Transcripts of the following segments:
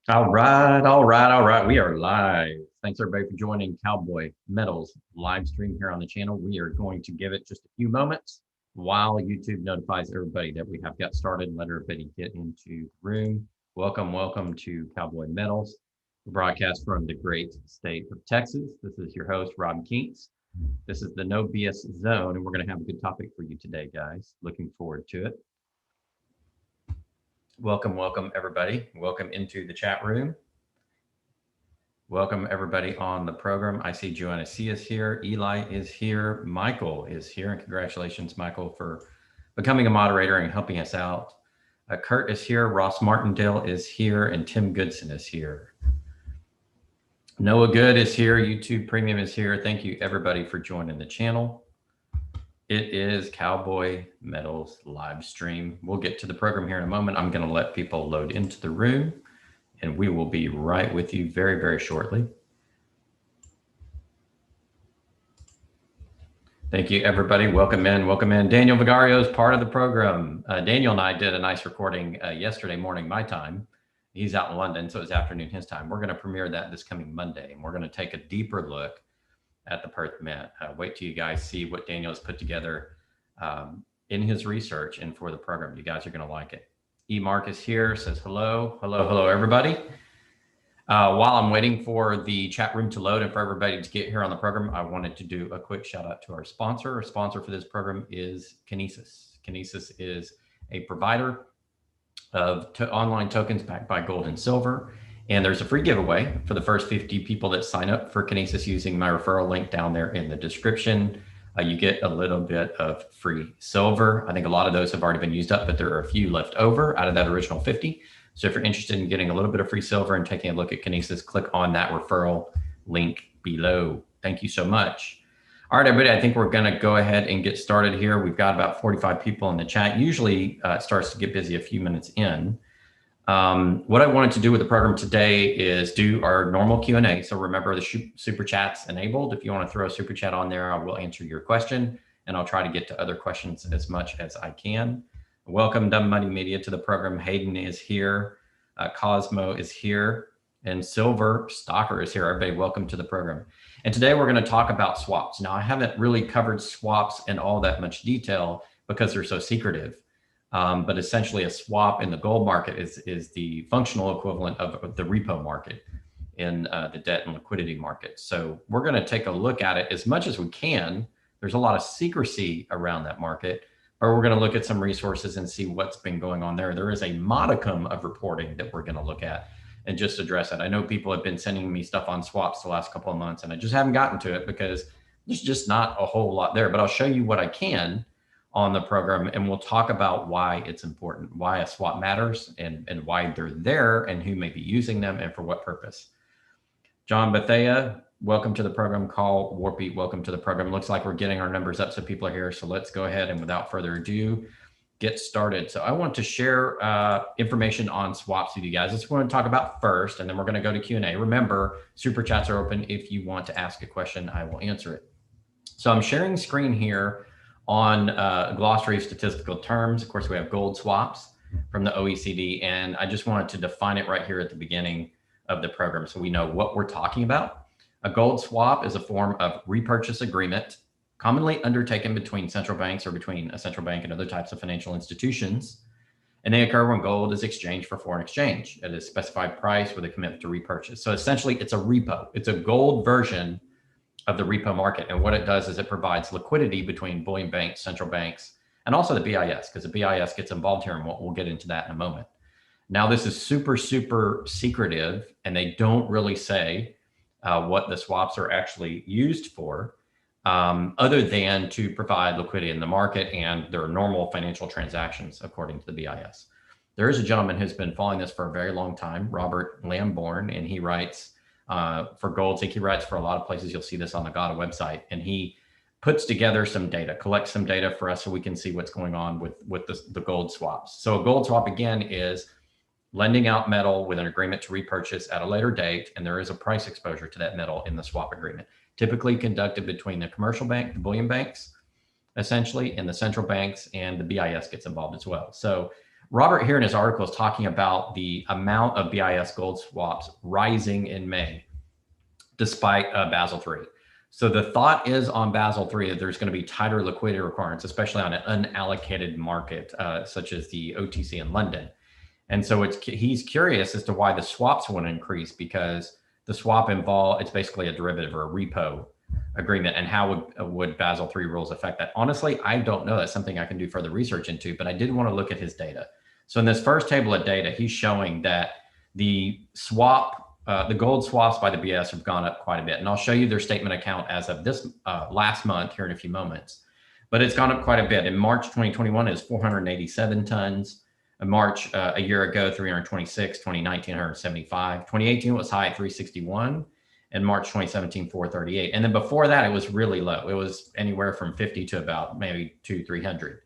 All right. We are live. Thanks everybody for joining Cowboy Metals live stream here on the channel. We are going to give it just a few moments while YouTube notifies everybody that we have got started. Let everybody get into the room. Welcome to Cowboy Metals, broadcast from the great state of Texas. This is your host, Rob Keats. This is the No BS Zone, and we're going to have a good topic for you today, guys. Looking forward to it. Welcome everybody. Welcome into the chat room. Welcome everybody on the program. I see Joanna C is here. Eli is here. Michael is here. And congratulations, Michael, for becoming a moderator and helping us out. Kurt is here. Ross Martindale is here. And Tim Goodson is here. Noah Good is here. YouTube Premium is here. Thank you everybody for joining the channel. It is Cowboy Metals live stream. We'll get to the program here in a moment. I'm going to let people load into the room, and we will be right with you very shortly. Thank you, everybody. Welcome in. Daniel Vigario is part of the program. Daniel and I did a nice recording yesterday morning, my time. He's out in London, so it's afternoon his time. We're going to premiere that this coming Monday, and we're going to take a deeper look at the Perth Mint. Wait till you guys see what Daniel has put together in his research and for the program. You guys are going to like it. E. Mark is here, says hello, everybody. While I'm waiting for the chat room to load and for everybody to get here on the program, I wanted to do a quick shout out to our sponsor. Our sponsor for this program is Kinesis. Kinesis is a provider of online tokens backed by gold and silver. And there's a free giveaway for the first 50 people that sign up for Kinesis using my referral link down there in the description. You get a little bit of free silver. I think a lot of those have already been used up, but there are a few left over out of that original 50. So if you're interested in getting a little bit of free silver and taking a look at Kinesis, click on that referral link below. Thank you so much. All right, everybody, I think we're going to go ahead and get started here. We've got about 45 people in the chat. Usually it starts to get busy a few minutes in. What I wanted to do with the program today is do our normal Q&A. So remember the super chats enabled. If you want to throw a super chat on there, I will answer your question, and I'll try to get to other questions as much as I can. Welcome Dumb Money Media to the program. Hayden is here. Cosmo is here. And Silver Stalker is here. Everybody, welcome to the program. And today we're going to talk about swaps. Now, I haven't really covered swaps in all that much detail because they're so secretive. But essentially a swap in the gold market is the functional equivalent of the repo market in the debt and liquidity market. So we're going to take a look at it as much as we can. There's a lot of secrecy around that market, but we're going to look at some resources and see what's been going on there. There is a modicum of reporting that we're going to look at and just address it. I know people have been sending me stuff on swaps the last couple of months, and I just haven't gotten to it because there's just not a whole lot there, but I'll show you what I can on the program, and we'll talk about why it's important, why a swap matters, and why they're there, and who may be using them, and for what purpose. John Bethea, welcome to the program. Call Warpy, welcome to the program. Looks like we're getting our numbers up, so people are here. So let's go ahead and without further ado, get started. So I want to share information on swaps with you guys. That's what we're going to talk about first, and then we're going to go to Q&A. Remember, super chats are open. If you want to ask a question, I will answer it. So I'm sharing screen here on glossary of statistical terms. Of course, we have gold swaps from the OECD, and I just wanted to define it right here at the beginning of the program so we know what we're talking about. A gold swap is a form of repurchase agreement commonly undertaken between central banks or between a central bank and other types of financial institutions, and they occur when gold is exchanged for foreign exchange at a specified price with a commitment to repurchase. So essentially, it's a repo. It's a gold version of the repo market. And what it does is it provides liquidity between bullion banks, central banks, and also the BIS, because the BIS gets involved here, and we'll get into that in a moment. Now, this is super secretive, and they don't really say what the swaps are actually used for, other than to provide liquidity in the market and their normal financial transactions, according to the BIS. There is a gentleman who's been following this for a very long time, Robert Lamborn, and he writes for GoldSeek. He writes for a lot of places. You'll see this on the GATA website, and he puts together some data, collects some data for us so we can see what's going on with the gold swaps. So a gold swap, again, is lending out metal with an agreement to repurchase at a later date, and there is a price exposure to that metal in the swap agreement, typically conducted between the commercial bank, the bullion banks, essentially, and the central banks, and the BIS gets involved as well. So Robert here in his article is talking about the amount of BIS gold swaps rising in May, despite Basel III. So the thought is on Basel III that there's going to be tighter liquidity requirements, especially on an unallocated market such as the OTC in London. And so he's curious as to why the swaps want to increase, because the swap it's basically a derivative or a repo agreement. And how would Basel III rules affect that? Honestly, I don't know. That's something I can do further research into, but I did want to look at his data. So in this first table of data, he's showing that the gold swaps by the BS have gone up quite a bit. And I'll show you their statement account as of this last month here in a few moments. But it's gone up quite a bit. In March 2021, it was 487 tons. In March a year ago, 326, 2019, 175. 2018 was high at 361. And March 2017, 438. And then before that, it was really low. It was anywhere from 50 to about maybe 200-300.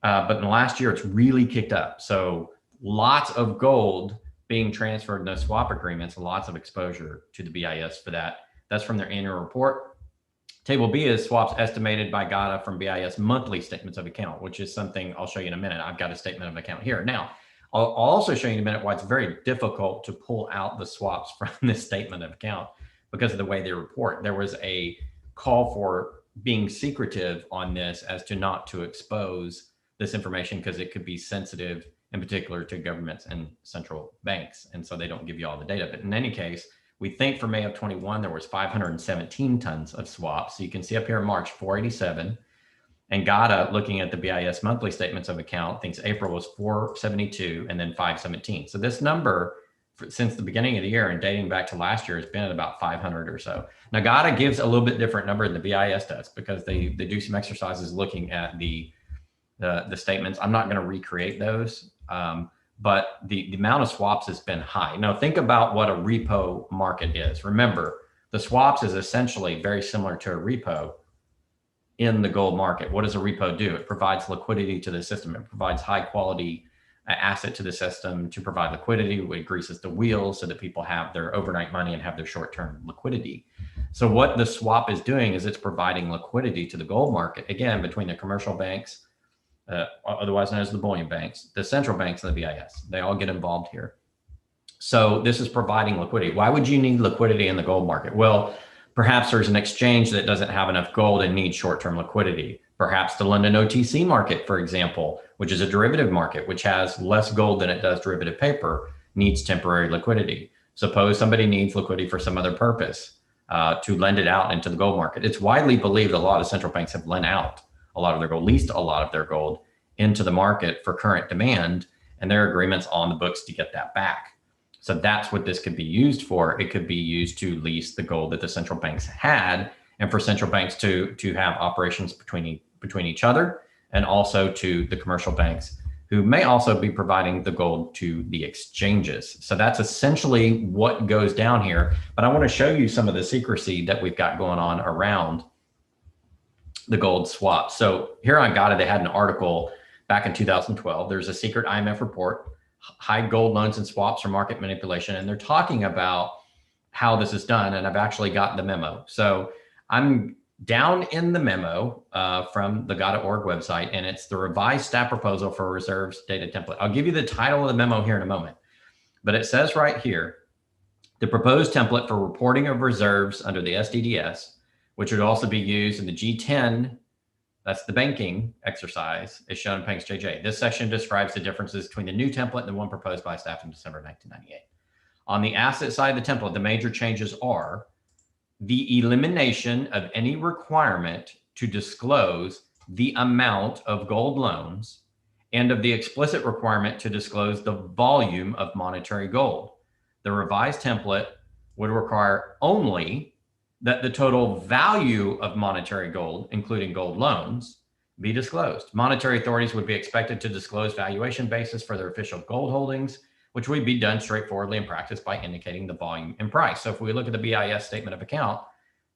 But in the last year, it's really kicked up. So lots of gold being transferred in those swap agreements, lots of exposure to the BIS for that. That's from their annual report. Table B is swaps estimated by GATA from BIS monthly statements of account, which is something I'll show you in a minute. I've got a statement of account here. Now, I'll also show you in a minute why it's very difficult to pull out the swaps from this statement of account because of the way they report. There was a call for being secretive on this as to not to expose this information because it could be sensitive, in particular to governments and central banks. And so they don't give you all the data. But in any case, we think for May of 21, there was 517 tons of swaps. So you can see up here in March, 487. And GATA, looking at the BIS monthly statements of account, thinks April was 472 and then 517. So this number, since the beginning of the year and dating back to last year, has been at about 500 or so. Now, GATA gives a little bit different number than the BIS does because they do some exercises looking at the statements. I'm not going to recreate those, but the amount of swaps has been high. Now, think about what a repo market is. Remember, the swaps is essentially very similar to a repo in the gold market. What does a repo do? It provides liquidity to the system. It provides high quality asset to the system to provide liquidity. It greases the wheels so that people have their overnight money and have their short-term liquidity. So what the swap is doing is it's providing liquidity to the gold market, again, between the commercial banks, otherwise known as the bullion banks, the central banks, and the BIS. They all get involved here. So this is providing liquidity. Why would you need liquidity in the gold market? Well, perhaps there's an exchange that doesn't have enough gold and needs short-term liquidity. Perhaps the London OTC market, for example, which is a derivative market, which has less gold than it does derivative paper, needs temporary liquidity. Suppose somebody needs liquidity for some other purpose to lend it out into the gold market. It's widely believed a lot of central banks have lent out a lot of their gold, leased a lot of their gold into the market for current demand, and there are agreements on the books to get that back. So that's what this could be used for. It could be used to lease the gold that the central banks had, and for central banks to have operations between each other, and also to the commercial banks who may also be providing the gold to the exchanges. So that's essentially what goes down here. But I want to show you some of the secrecy that we've got going on around the gold swap. So here on GATA, they had an article back in 2012. There's a secret IMF report, hide gold loans and swaps for market manipulation. And they're talking about how this is done. And I've actually got the memo. So I'm down in the memo from the GATA.org website, and it's the revised staff proposal for reserves data template. I'll give you the title of the memo here in a moment, but it says right here, the proposed template for reporting of reserves under the SDDS, which would also be used in the G10, that's the banking exercise, is shown in Panks JJ. This section describes the differences between the new template and the one proposed by staff in December 1998. On the asset side of the template, the major changes are the elimination of any requirement to disclose the amount of gold loans and of the explicit requirement to disclose the volume of monetary gold. The revised template would require only that the total value of monetary gold, including gold loans, be disclosed. Monetary authorities would be expected to disclose valuation basis for their official gold holdings, which would be done straightforwardly in practice by indicating the volume and price. So if we look at the BIS statement of account,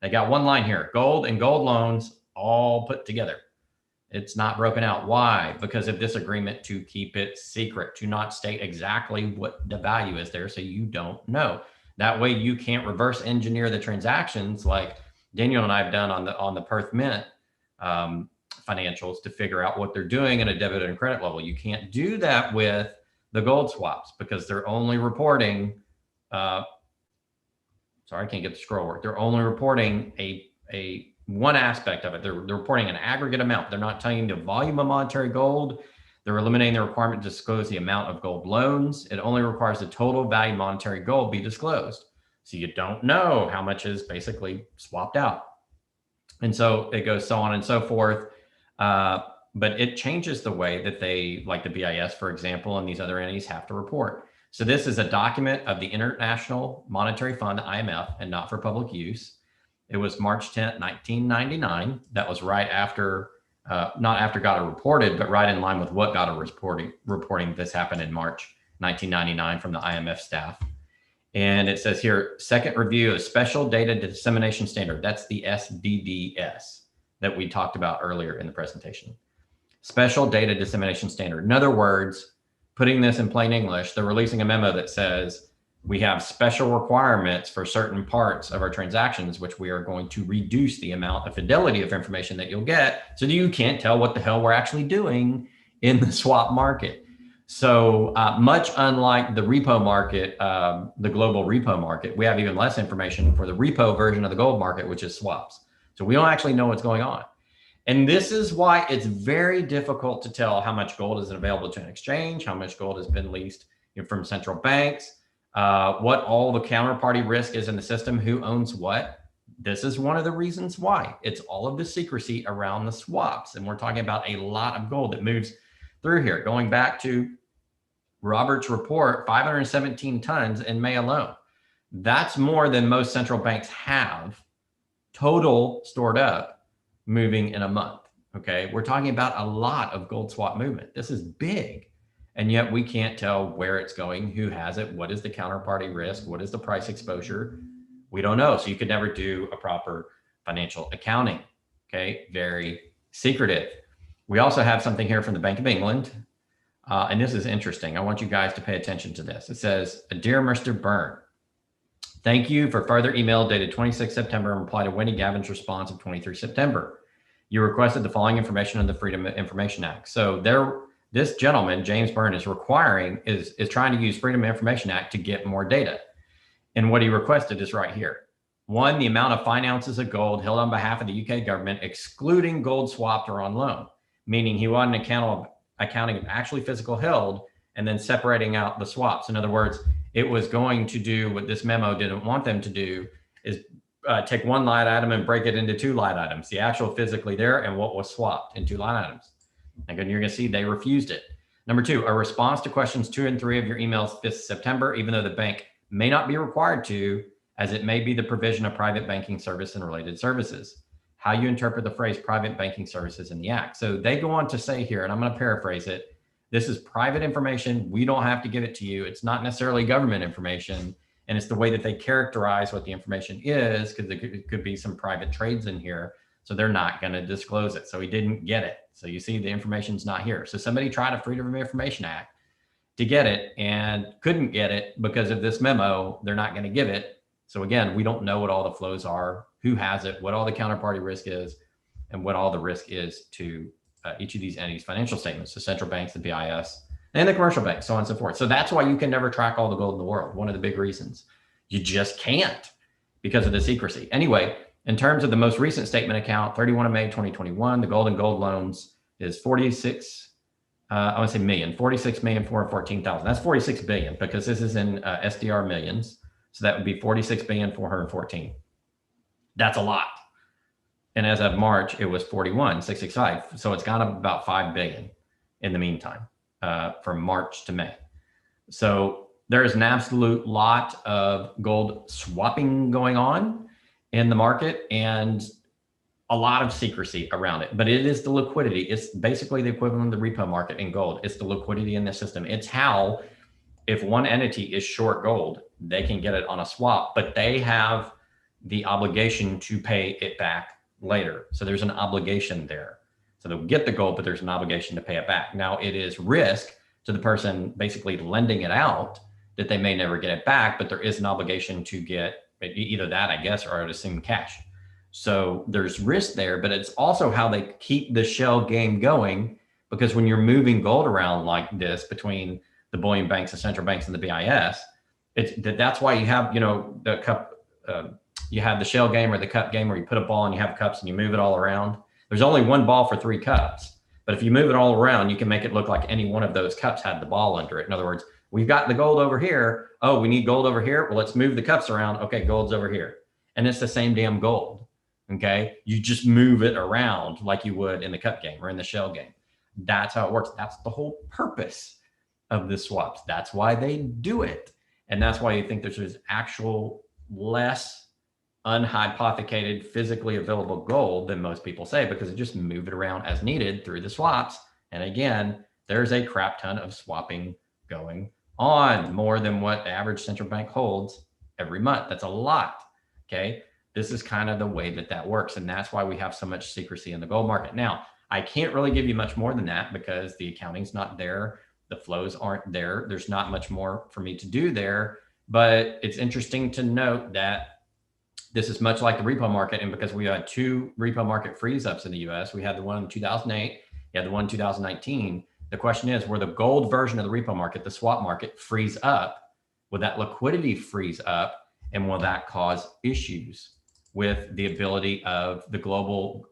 they got one line here, gold and gold loans all put together. It's not broken out. Why? Because of this agreement to keep it secret, to not state exactly what the value is there so you don't know. That way you can't reverse engineer the transactions like Daniel and I have done on the Perth Mint financials to figure out what they're doing at a debit and credit level. You can't do that with the gold swaps because they're only reporting, sorry, I can't get the scroll work. They're only reporting a one aspect of it. They're reporting an aggregate amount. They're not telling you the volume of monetary gold. They're eliminating the requirement to disclose the amount of gold loans. It only requires the total value monetary gold be disclosed. So you don't know how much is basically swapped out. And so it goes so on and so forth. But it changes the way that they, like the BIS, for example, and these other entities have to report. So this is a document of the International Monetary Fund, IMF, and not for public use. It was March 10th, 1999. That was right after, not after GATA reported, but right in line with what GATA was reporting. This happened in March 1999 from the IMF staff. And it says here, second review of Special Data Dissemination Standard. That's the SDDS that we talked about earlier in the presentation. Special Data Dissemination Standard. In other words, putting this in plain English, they're releasing a memo that says we have special requirements for certain parts of our transactions, which we are going to reduce the amount of fidelity of information that you'll get so that you can't tell what the hell we're actually doing in the swap market. So much unlike the repo market, the global repo market, we have even less information for the repo version of the gold market, which is swaps. So we don't actually know what's going on. And this is why it's very difficult to tell how much gold is available to an exchange, how much gold has been leased from central banks, what all the counterparty risk is in the system, who owns what. This is one of the reasons why. It's all of the secrecy around the swaps. And we're talking about a lot of gold that moves through here. Going back to Robert's report, 517 tons in May alone. That's more than most central banks have total stored up moving in a month. Okay, we're talking about a lot of gold swap movement. This is big, and yet we can't tell where it's going, who has it, what is the counterparty risk, what is the price exposure. We don't know. So you could never do a proper financial accounting. Okay, very secretive. We also have something here from the Bank of England, and this is interesting. I want you guys to pay attention to this. It says, "Dear Mr. Byrne, thank you for further email dated 26 September in reply to Wendy Gavin's response of 23 September. You requested the following information on the Freedom of Information Act." So this gentleman, James Byrne, is trying to use Freedom of Information Act to get more data. And what he requested is right here. One, the amount of 5 ounces of gold held on behalf of the UK government, excluding gold swapped or on loan, meaning he wanted an accounting of actually physical held and then separating out the swaps. In other words, it was going to do what this memo didn't want them to do, is take one line item and break it into 2 line items, the actual physically there and what was swapped in 2 line items. Again, you're going to see they refused it. Number 2, a response to questions 2 and 3 of your emails 5th September, even though the bank may not be required to, as it may be the provision of private banking service and related services. How you interpret the phrase private banking services in the act. So they go on to say here, and I'm going to paraphrase it, this is private information. We don't have to give it to you. It's not necessarily government information. And it's the way that they characterize what the information is, because there could be some private trades in here. So they're not going to disclose it. So he didn't get it. So you see the information's not here. So somebody tried a Freedom of Information Act to get it and couldn't get it because of this memo. They're not going to give it. So again, we don't know what all the flows are, who has it, what all the counterparty risk is, and what all the risk is to each of these entities' financial statements, the central banks, the BIS, and the commercial banks, so on and so forth. So that's why you can never track all the gold in the world. One of the big reasons. You just can't because of the secrecy. Anyway, in terms of the most recent statement account, 31 of May 2021, the gold and gold loans is 46 million, 46,414,000. That's 46 billion because this is in SDR millions. So that would be 46,414. That's a lot. And as of March, it was 41,665. So it's gone up about 5 billion in the meantime, from March to May. So there is an absolute lot of gold swapping going on in the market and a lot of secrecy around it. But it is the liquidity. It's basically the equivalent of the repo market in gold. It's the liquidity in the system. It's how, if one entity is short gold, they can get it on a swap, but they have the obligation to pay it back later. So there's an obligation there. So they'll get the gold, but there's an obligation to pay it back. Now it is risk to the person basically lending it out that they may never get it back, but there is an obligation to get either that, I guess, or I would assume cash. So there's risk there, but it's also how they keep the shell game going, because when you're moving gold around like this between the bullion banks, the central banks, and the BIS, that's why you have, the cup, you have the shell game or the cup game where you put a ball and you have cups and you move it all around. There's only one ball for 3 cups, but if you move it all around, you can make it look like any one of those cups had the ball under it. In other words, we've got the gold over here. Oh, we need gold over here. Well, let's move the cups around. Okay, gold's over here. And it's the same damn gold. Okay, you just move it around like you would in the cup game or in the shell game. That's how it works. That's the whole purpose of the swaps. That's why they do it. And that's why you think there's actual less unhypothecated, physically available gold than most people say, because they just move it around as needed through the swaps. And again, there's a crap ton of swapping going on, more than what the average central bank holds every month. That's a lot. Okay. This is kind of the way that works. And that's why we have so much secrecy in the gold market. Now, I can't really give you much more than that because the accounting's not there. The flows aren't there. There's not much more for me to do there, but it's interesting to note that this is much like the repo market. And because we had 2 repo market freeze ups in the US, we had the one in 2008, you had the one in 2019. The question is, where the gold version of the repo market, the swap market, freeze up, will that liquidity freeze up? And will that cause issues with the ability of the global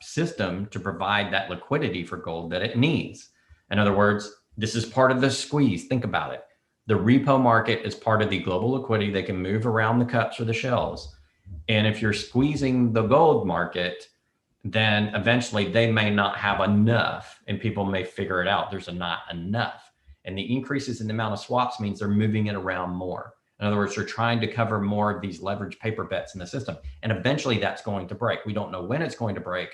system to provide that liquidity for gold that it needs? In other words, this is part of the squeeze. Think about it. The repo market is part of the global liquidity. They can move around the cups or the shells. And if you're squeezing the gold market, then eventually they may not have enough, and people may figure it out. There's not enough. And the increases in the amount of swaps means they're moving it around more. In other words, they're trying to cover more of these leveraged paper bets in the system. And eventually that's going to break. We don't know when it's going to break,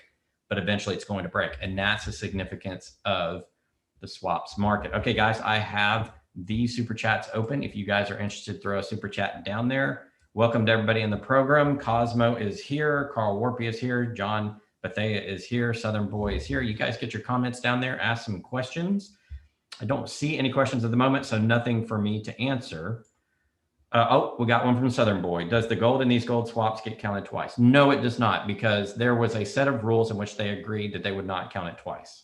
but eventually it's going to break. And that's the significance of the swaps market. Okay, guys, I have these super chats open. If you guys are interested, throw a super chat down there. Welcome to everybody in the program. Cosmo is here. Carl Warpy is here. John Bethea is here. Southern Boy is here. You guys get your comments down there. Ask some questions. I don't see any questions at the moment, so nothing for me to answer. Oh, we got one from Southern Boy. Does the gold in these gold swaps get counted twice? No, it does not, because there was a set of rules in which they agreed that they would not count it twice.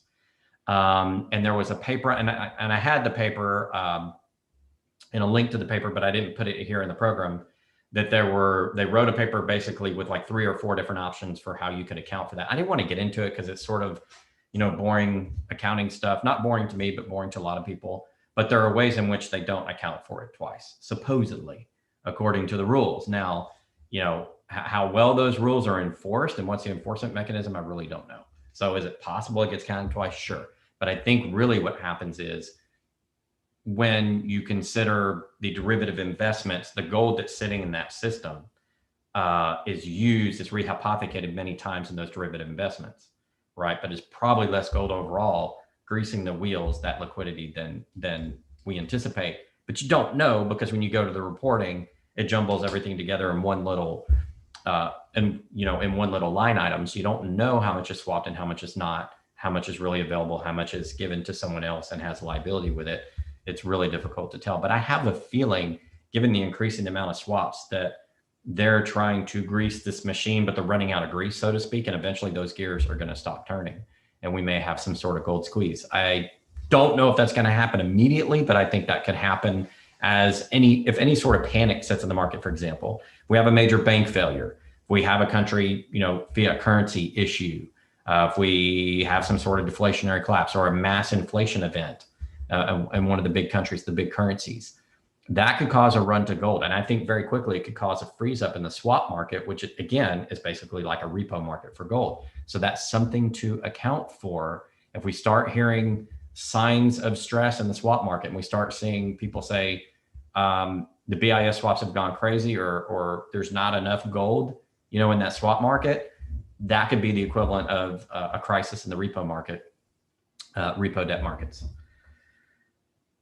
And there was a paper, and I had the paper and a link to the paper, but I didn't put it here in the program, that they wrote a paper basically with like 3 or 4 different options for how you could account for that. I didn't want to get into it because it's sort of, boring accounting stuff. Not boring to me, but boring to a lot of people. But there are ways in which they don't account for it twice, supposedly, according to the rules. Now, how well those rules are enforced and what's the enforcement mechanism, I really don't know. So is it possible it gets counted twice? Sure. But I think really what happens is, when you consider the derivative investments, the gold that's sitting in that system is rehypothecated many times in those derivative investments, right? But it's probably less gold overall greasing the wheels, that liquidity, than we anticipate. But you don't know, because when you go to the reporting, it jumbles everything together in one little in one little line item. So you don't know how much is swapped and how much is not, how much is really available, how much is given to someone else and has liability with it. It's really difficult to tell. But I have a feeling, given the increasing amount of swaps, that they're trying to grease this machine, but they're running out of grease, so to speak, and eventually those gears are going to stop turning, and we may have some sort of gold squeeze. I don't know if that's going to happen immediately, but I think that could happen if any sort of panic sets in the market. For example, if we have a major bank failure, if we have a country, fiat currency issue, if we have some sort of deflationary collapse or a mass inflation event in one of the big countries, the big currencies, that could cause a run to gold. And I think very quickly it could cause a freeze up in the swap market, which again is basically like a repo market for gold. So that's something to account for. If we start hearing signs of stress in the swap market and we start seeing people say the BIS swaps have gone crazy, or there's not enough gold, in that swap market, that could be the equivalent of a crisis in the repo market, repo debt markets.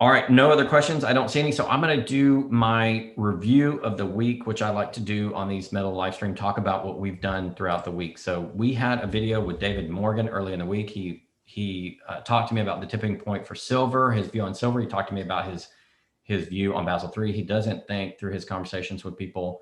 All right, no other questions. I don't see any. So I'm going to do my review of the week, which I like to do on these Metal live stream, talk about what we've done throughout the week. So we had a video with David Morgan early in the week. He talked to me about the tipping point for silver, his view on silver. He talked to me about his view on Basel III. He doesn't think, through his conversations with people,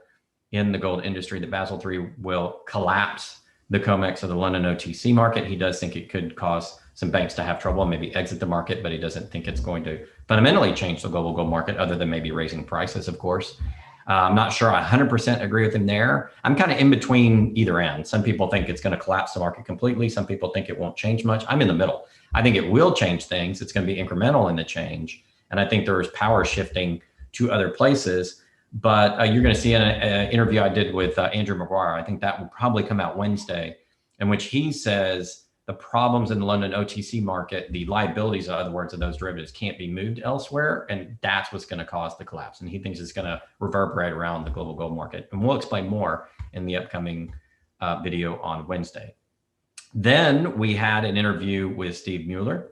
in the gold industry that Basel III will collapse the COMEX of the London OTC market. He does think it could cause some banks to have trouble and maybe exit the market, but he doesn't think it's going to fundamentally change the global gold market other than maybe raising prices, of course. I'm not sure I 100% agree with him there. I'm kind of in between either end. Some people think it's going to collapse the market completely. Some people think it won't change much. I'm in the middle. I think it will change things. It's going to be incremental in the change. And I think there is power shifting to other places. But you're going to see an interview I did with Andrew Maguire. I think that will probably come out Wednesday, in which he says the problems in the London OTC market, the liabilities, in other words, of those derivatives can't be moved elsewhere. And that's what's going to cause the collapse. And he thinks it's going to reverberate around the global gold market. And we'll explain more in the upcoming video on Wednesday. Then we had an interview with Steve Mueller,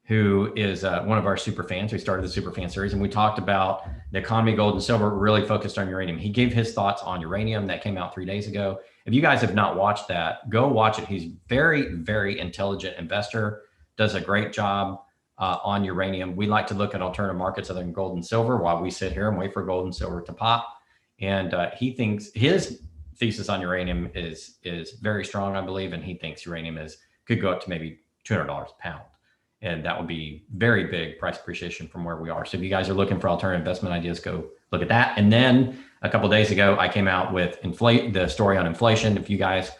who is one of our super fans. We started the super fan series, and we talked about the economy, gold and silver, really focused on uranium. He gave his thoughts on uranium. That came out 3 days ago. If you guys have not watched that, go watch it. He's very, very intelligent investor, does a great job on uranium. We like to look at alternative markets other than gold and silver while we sit here and wait for gold and silver to pop. And he thinks his thesis on uranium is very strong, I believe, and he thinks uranium could go up to maybe $200 a pound. And that would be very big price appreciation from where we are. So if you guys are looking for alternative investment ideas, go look at that. And then a couple of days ago, I came out with the story on inflation. If you guys,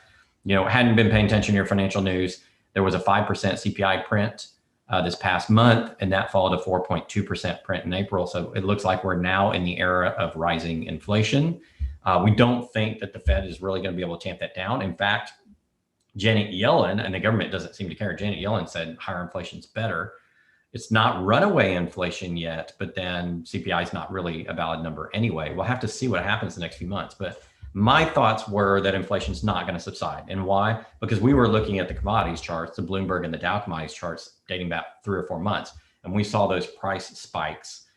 hadn't been paying attention to your financial news, there was a 5% CPI print this past month, and that followed a 4.2% print in April. So it looks like we're now in the era of rising inflation. We don't think that the Fed is really going to be able to tamp that down. In fact, Janet Yellen, and the government doesn't seem to care. Janet Yellen said higher inflation is better. It's not runaway inflation yet, but then CPI is not really a valid number anyway. We'll have to see what happens the next few months. But my thoughts were that inflation is not going to subside. And why? Because we were looking at the commodities charts, the Bloomberg and the Dow commodities charts dating back 3 or 4 months. And we saw those price spikes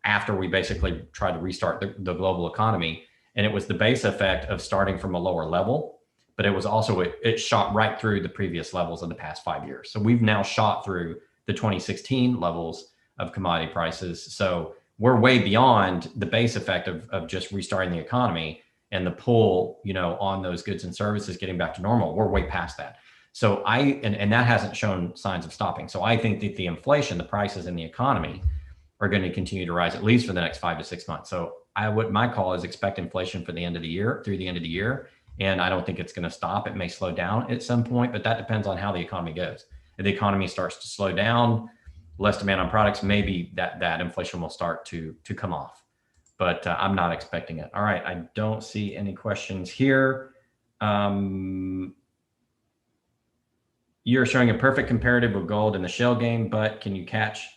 after we basically tried to restart the global economy. And it was the base effect of starting from a lower level. But it was also, it shot right through the previous levels of the past 5 years. So we've now shot through the 2016 levels of commodity prices. So we're way beyond the base effect of just restarting the economy and the pull, on those goods and services getting back to normal. We're way past that. So and that hasn't shown signs of stopping. So I think that the inflation, the prices in the economy are going to continue to rise at least for the next 5 to 6 months. So my call is expect inflation for the end of the year, through the end of the year. And I don't think it's going to stop. It may slow down at some point, but that depends on how the economy goes. If the economy starts to slow down, less demand on products, maybe that inflation will start to come off. But I'm not expecting it. All right, I don't see any questions here. You're showing a perfect comparative with gold in the shell game, but can you catch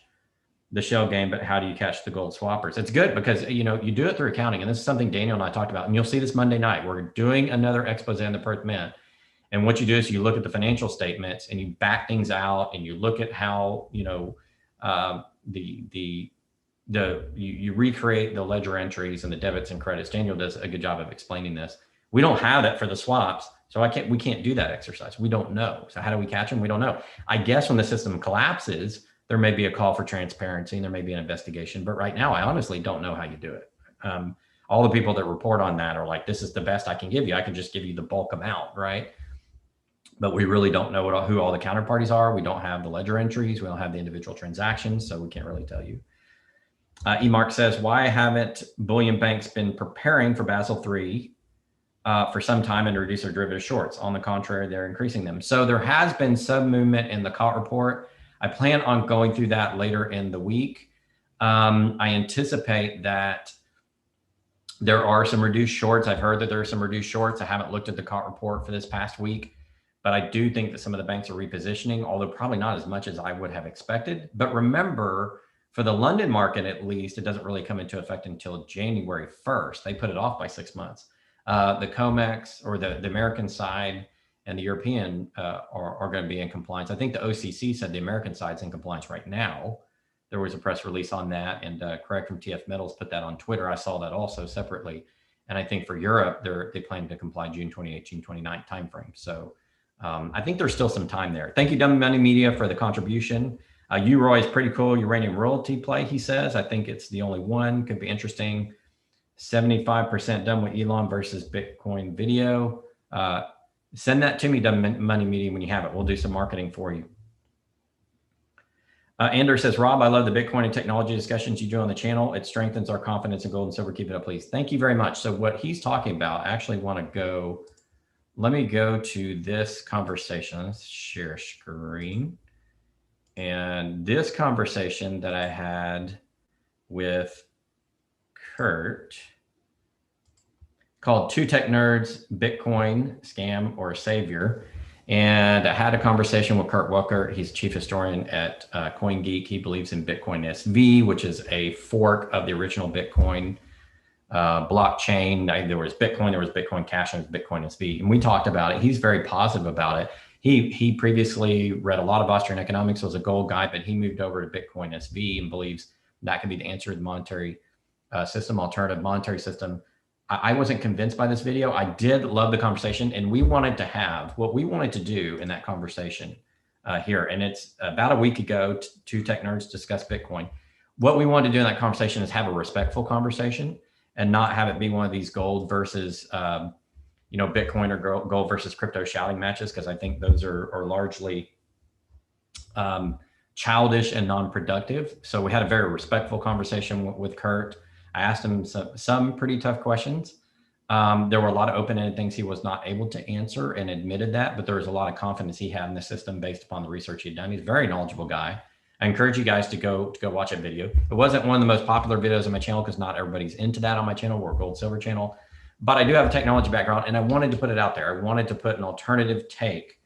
the shell game, but how do you catch the gold swappers? It's good because, you do it through accounting. And this is something Daniel and I talked about, and you'll see this Monday night. We're doing another expose on the Perth Mint. And what you do is you look at the financial statements and you back things out and you look at how, you recreate the ledger entries and the debits and credits. Daniel does a good job of explaining this. We don't have that for the swaps. So we can't do that exercise. We don't know. So how do we catch them? We don't know. I guess when the system collapses, there may be a call for transparency and there may be an investigation, but right now I honestly don't know how you do it. All the people that report on that are like, this is the best I can give you. I can just give you the bulk amount, right? But we really don't know who all the counterparties are. We don't have the ledger entries. We don't have the individual transactions, so we can't really tell you. Emark says, why haven't bullion banks been preparing for Basel III for some time and to reduce their derivative shorts? On the contrary, they're increasing them. So there has been some movement in the COT report. I plan on going through that later in the week. I anticipate that there are some reduced shorts. I've heard that there are some reduced shorts. I haven't looked at the COT report for this past week, but I do think that some of the banks are repositioning, although probably not as much as I would have expected. But remember, for the London market, at least, it doesn't really come into effect until January 1st. They put it off by 6 months. The COMEX, or the American side, and the European are going to be in compliance. I think the OCC said the American side's in compliance right now. There was a press release on that, and Craig from TF Metals put that on Twitter. I saw that also separately. And I think for Europe, they plan to comply June 28, June 29 timeframe. So I think there's still some time there. Thank you, Dumb Money Media, for the contribution. UROI is pretty cool. Uranium royalty play, he says. I think it's the only one. Could be interesting. 75% done with Elon versus Bitcoin video. Send that to me, Dumb Money Meeting, when you have it. We'll do some marketing for you. Ander says, Rob, I love the Bitcoin and technology discussions you do on the channel. It strengthens our confidence in gold and silver. Keep it up, please. Thank you very much. So what he's talking about, I actually want to go, let me go to this conversation. Let's share screen. And this conversation that I had with Kurt, called Two Tech Nerds, Bitcoin Scam or Savior. And I had a conversation with Kurt Wuckert. He's chief historian at CoinGeek. He believes in Bitcoin SV, which is a fork of the original Bitcoin blockchain. There was Bitcoin Cash, and Bitcoin SV. And we talked about it. He's very positive about it. He previously read a lot of Austrian economics, was a gold guy, but he moved over to Bitcoin SV and believes that could be the answer to the monetary system, alternative monetary system. I wasn't convinced by this video. I did love the conversation, and we wanted to have what we wanted to do in that conversation here. And it's about a week ago, Two Tech Nerds discussed Bitcoin. What we wanted to do in that conversation is have a respectful conversation and not have it be one of these gold versus, Bitcoin or gold versus crypto shouting matches, because I think those are largely childish and non-productive. So we had a very respectful conversation with Kurt. I asked him some pretty tough questions. There were a lot of open-ended things he was not able to answer and admitted that, but there was a lot of confidence he had in the system based upon the research he'd done. He's a very knowledgeable guy. I encourage you guys to go watch a video. It wasn't one of the most popular videos on my channel because not everybody's into that on my channel. We're a gold silver channel, but I do have a technology background and I wanted to put it out there. I wanted to put an alternative take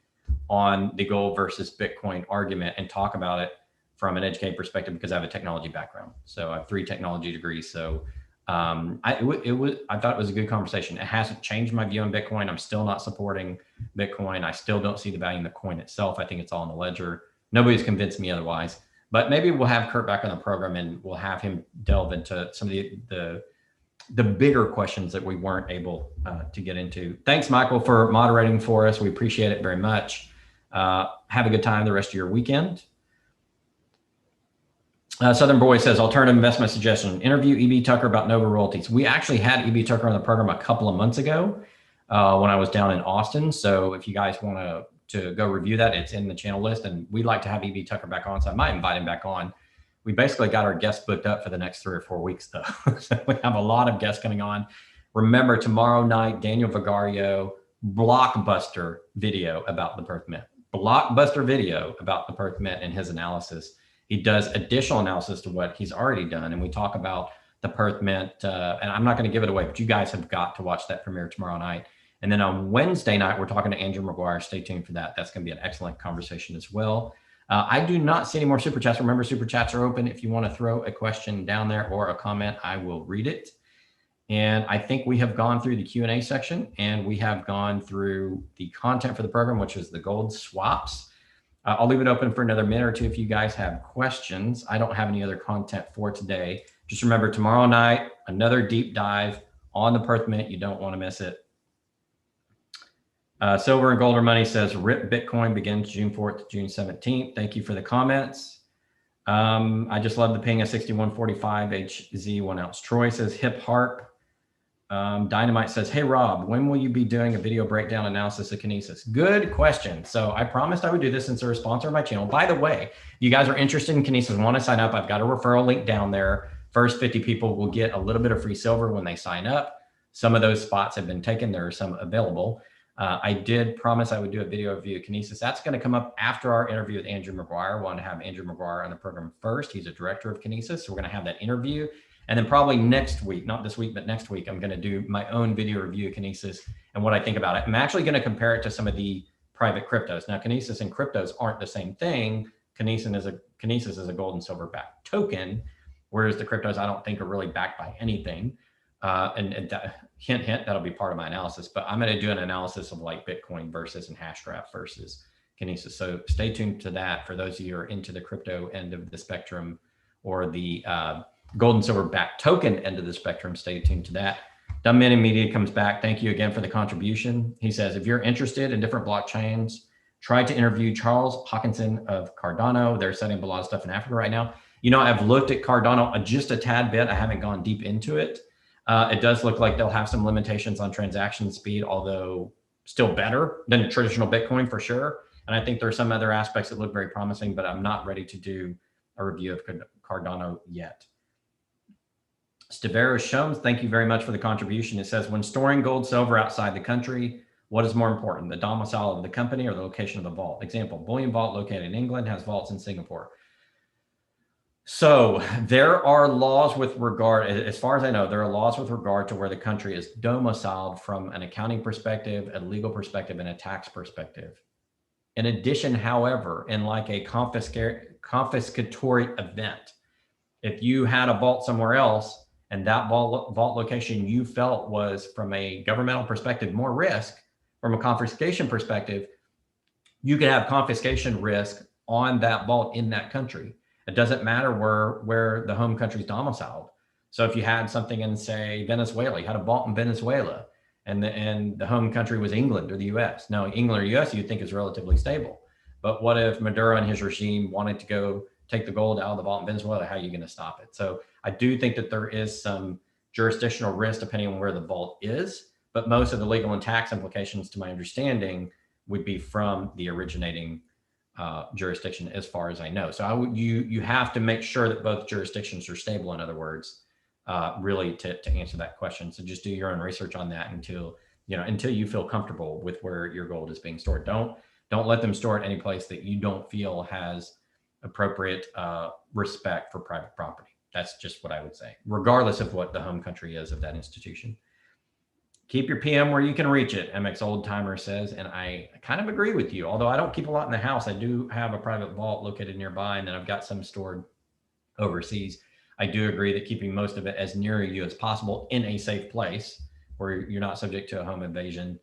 on the gold versus Bitcoin argument and talk about it from an educated perspective because I have a technology background. So I have 3 technology degrees. So I thought it was a good conversation. It hasn't changed my view on Bitcoin. I'm still not supporting Bitcoin. I still don't see the value in the coin itself. I think it's all in the ledger. Nobody's convinced me otherwise, but maybe we'll have Kurt back on the program and we'll have him delve into some of the bigger questions that we weren't able to get into. Thanks, Michael, for moderating for us. We appreciate it very much. Have a good time the rest of your weekend. Southern Boy says, alternative investment suggestion, interview E.B. Tucker about Nova royalties. We actually had E.B. Tucker on the program a couple of months ago when I was down in Austin. So if you guys want to go review that, it's in the channel list. And we'd like to have E.B. Tucker back on, so I might invite him back on. We basically got our guests booked up for the next 3 or 4 weeks, though. So we have a lot of guests coming on. Remember, tomorrow night, Daniel Vigario, blockbuster video about the Perth Mint. Blockbuster video about the Perth Mint and his analysis. He does additional analysis to what he's already done. And we talk about the Perth Mint. And I'm not going to give it away, but you guys have got to watch that premiere tomorrow night. And then on Wednesday night, we're talking to Andrew McGuire. Stay tuned for that. That's going to be an excellent conversation as well. I do not see any more super chats. Remember, super chats are open. If you want to throw a question down there or a comment, I will read it. And I think we have gone through the Q&A section and we have gone through the content for the program, which is the gold swaps. I'll leave it open for another minute or two if you guys have questions. I don't have any other content for today. Just remember, tomorrow night, another deep dive on the Perth Mint. You don't want to miss it. Silver and Golder Money says, RIP Bitcoin begins June 4th to June 17th. Thank you for the comments. I just love the ping of 6145 HZ 1 ounce. Troy says, hip harp. Dynamite says, hey, Rob, when will you be doing a video breakdown analysis of Kinesis? Good question. So I promised I would do this since they're a sponsor of my channel. By the way, if you guys are interested in Kinesis, want to sign up, I've got a referral link down there. First 50 people will get a little bit of free silver when they sign up. Some of those spots have been taken. There are some available. I did promise I would do a video review of Kinesis. That's going to come up after our interview with Andrew McGuire. I want to have Andrew McGuire on the program first. He's a director of Kinesis. So we're going to have that interview. And then probably next week, not this week, but next week, I'm going to do my own video review of Kinesis and what I think about it. I'm actually going to compare it to some of the private cryptos. Now, Kinesis and cryptos aren't the same thing. Kinesis is a gold and silver backed token, whereas the cryptos I don't think are really backed by anything. And that, hint, that'll be part of my analysis. But I'm going to do an analysis of like Bitcoin versus and Hashgraph versus Kinesis. So stay tuned to that for those of you who are into the crypto end of the spectrum or the gold and silver backed token end of the spectrum. Stay tuned to that. Dumb Money Media comes back. Thank you again for the contribution. He says, if you're interested in different blockchains, try to interview Charles Hawkinson of Cardano. They're setting up a lot of stuff in Africa right now. You know, I've looked at Cardano just a tad bit. I haven't gone deep into it. It does look like they'll have some limitations on transaction speed, although still better than traditional Bitcoin for sure. And I think there are some other aspects that look very promising, but I'm not ready to do a review of Cardano yet. Stavero Shomes, thank you very much for the contribution. It says, when storing gold, silver outside the country, what is more important, the domicile of the company or the location of the vault? Example, bullion vault located in England has vaults in Singapore. So there are laws with regard, as far as I know, there are laws with regard to where the country is domiciled from an accounting perspective, a legal perspective, and a tax perspective. In addition, however, in like a confiscatory event, if you had a vault somewhere else and that vault location you felt was, from a governmental perspective, more risk, from a confiscation perspective, you could have confiscation risk on that vault in that country. It doesn't matter where the home country is domiciled. So if you had something in, say, Venezuela, you had a vault in Venezuela, and the home country was England or the US. Now, England or US, you'd think is relatively stable. But what if Maduro and his regime wanted to go take the gold out of the vault in Venezuela? How are you going to stop it? So I do think that there is some jurisdictional risk depending on where the vault is. But most of the legal and tax implications, to my understanding, would be from the originating jurisdiction, as far as I know. So you have to make sure that both jurisdictions are stable, in other words, really to answer that question. So just do your own research on that until you feel comfortable with where your gold is being stored. Don't let them store it any place that you don't feel has appropriate respect for private property. That's just what I would say, regardless of what the home country is of that institution. Keep your PM where you can reach it, MX Old Timer says, and I kind of agree with you. Although I don't keep a lot in the house, I do have a private vault located nearby, and then I've got some stored overseas. I do agree that keeping most of it as near you as possible in a safe place where you're not subject to a home invasion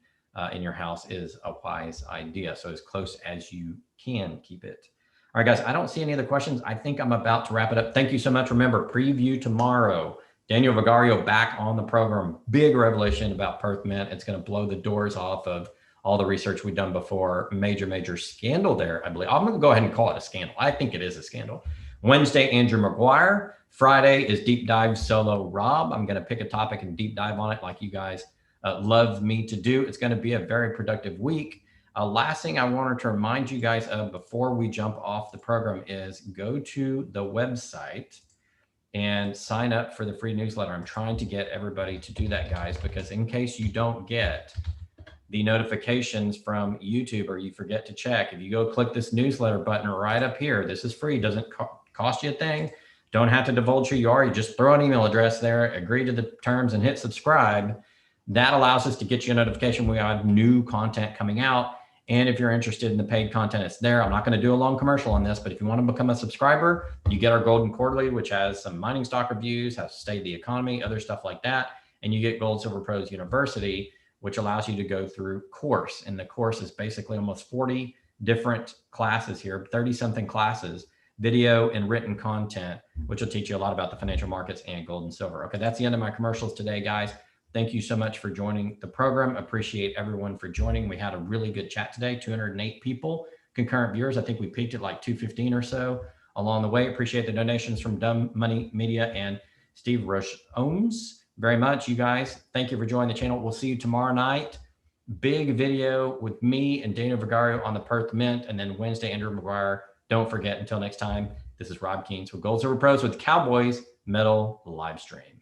in your house is a wise idea. So as close as you can keep it. All right, guys, I don't see any other questions. I think I'm about to wrap it up. Thank you so much. Remember, preview tomorrow. Daniel Vigario back on the program. Big revelation about Perth Mint. It's going to blow the doors off of all the research we've done before. Major scandal there, I believe. I'm going to go ahead and call it a scandal. I think it is a scandal. Wednesday, Andrew McGuire. Friday is Deep Dive Solo Rob. I'm going to pick a topic and deep dive on it like you guys love me to do. It's going to be a very productive week. Last thing I wanted to remind you guys of before we jump off the program is go to the website and sign up for the free newsletter. I'm trying to get everybody to do that, guys, because in case you don't get the notifications from YouTube or you forget to check, if you go click this newsletter button right up here, this is free, doesn't cost you a thing, don't have to divulge who you are, you just throw an email address there, agree to the terms, and hit subscribe. That allows us to get you a notification when we have new content coming out. And if you're interested in the paid content, it's there. I'm not going to do a long commercial on this, but if you want to become a subscriber, you get our Golden Quarterly, which has some mining stock reviews, has State of the Economy, other stuff like that. And you get Gold Silver Pros University, which allows you to go through course. And the course is basically almost 40 different classes here, 30 something classes, video and written content, which will teach you a lot about the financial markets and gold and silver. Okay, that's the end of my commercials today, guys. Thank you so much for joining the program. Appreciate everyone for joining. We had a really good chat today, 208 people, concurrent viewers. I think we peaked at like 215 or so along the way. Appreciate the donations from Dumb Money Media and Steve Rush-Ohms very much. You guys, thank you for joining the channel. We'll see you tomorrow night. Big video with me and Daniel Vigario on the Perth Mint, and then Wednesday, Andrew McGuire. Don't forget, until next time, this is Rob Keynes with Gold Silver Pros with Cowboys Metal Livestream.